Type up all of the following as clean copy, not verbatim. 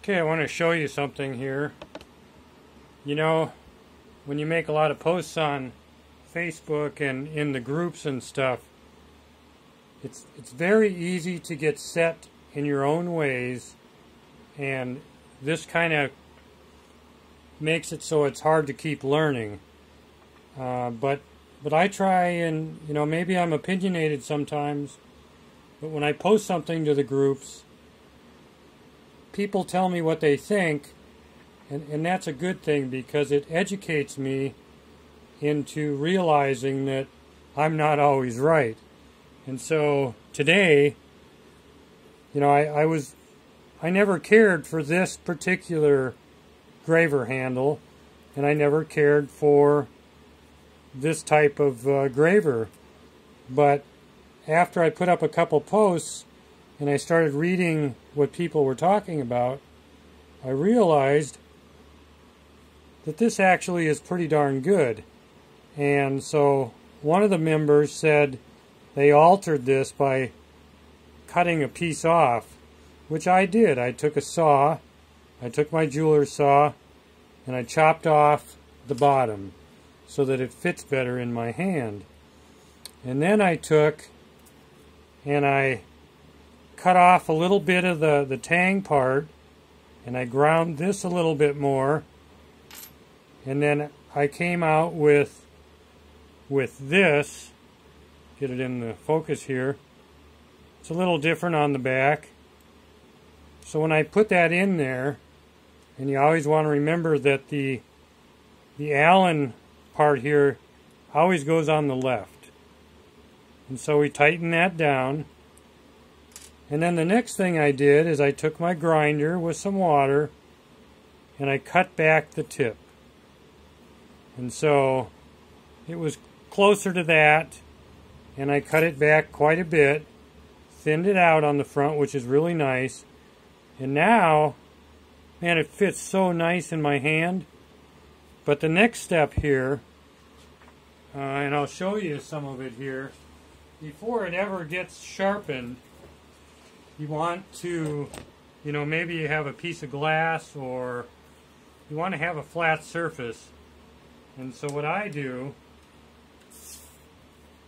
Okay, I want to show you something here. You know, when you make a lot of posts on Facebook and in the groups and stuff, it's very easy to get set in your own ways, and this kind of makes it so it's hard to keep learning. But I try, and maybe I'm opinionated sometimes, but when I post something to the groups, people tell me what they think, and that's a good thing because it educates me into realizing that I'm not always right. And so today, I never cared for this particular graver handle, and I never cared for this type of graver. But after I put up a couple posts and I started reading what people were talking about, I realized that this actually is pretty darn good. And so one of the members said they altered this by cutting a piece off, which I did. I took a saw, I took my jeweler's saw, and I chopped off the bottom so that it fits better in my hand. And then I took and I cut off a little bit of the tang part, and I ground this a little bit more, and then I came out with this. Get it in the focus here. It's a little different on the back. So when I put that in there, and you always want to remember that the Allen part here always goes on the left. And so we tighten that down. And then the next thing I did is I took my grinder with some water and I cut back the tip. And so it was closer to that, and I cut it back quite a bit, thinned it out on the front, which is really nice. And now, man, it fits so nice in my hand. But the next step here, and I'll show you some of it here, before it ever gets sharpened, you want to, maybe you have a piece of glass, or you want to have a flat surface. And so what I do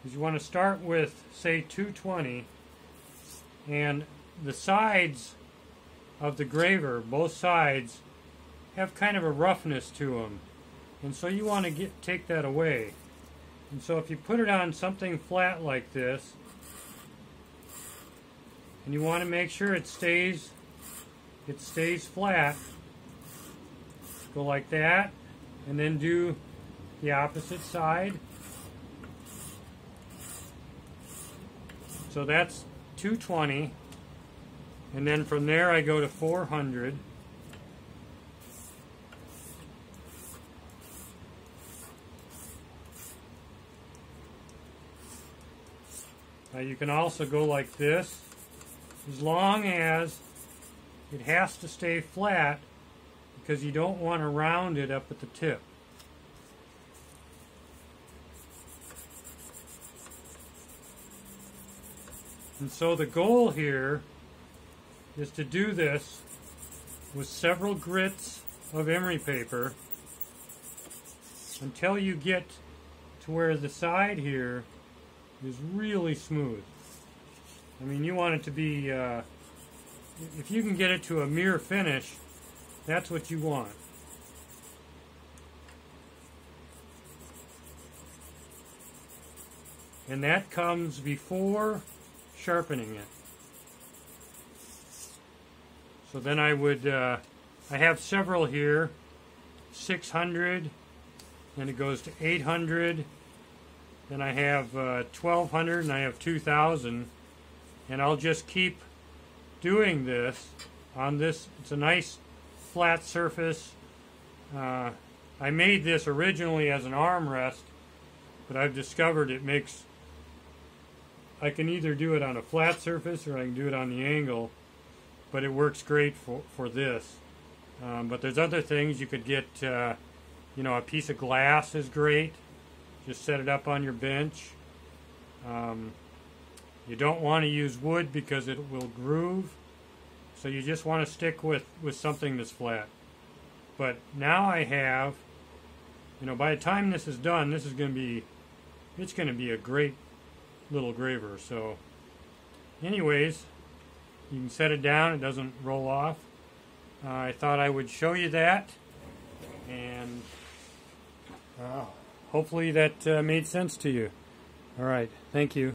is you want to start with, say, 220, and the sides of the graver, both sides, have kind of a roughness to them. And so you want to take that away. And so if you put it on something flat like this, and you want to make sure it stays flat, go like that, and then do the opposite side. So that's 220, and then from there I go to 400. Now you can also go like this, as long as it has to stay flat, because you don't want to round it up at the tip. And so the goal here is to do this with several grits of emery paper until you get to where the side here is really smooth. I mean, you want it to be, if you can get it to a mirror finish, that's what you want. And that comes before sharpening it. So then I would, I have several here, 600, then it goes to 800, then I have 1200, and I have 2000, and I'll just keep doing this on this. It's a nice flat surface. I made this originally as an armrest, but I've discovered I can either do it on a flat surface or I can do it on the angle, but it works great for this. But there's other things you could get. A piece of glass is great. Just set it up on your bench. You don't want to use wood because it will groove. So you just want to stick with something that's flat. But now I have, by the time this is done, it's going to be a great little graver. So anyways, you can set it down, it doesn't roll off. I thought I would show you that, and hopefully that made sense to you. All right, thank you.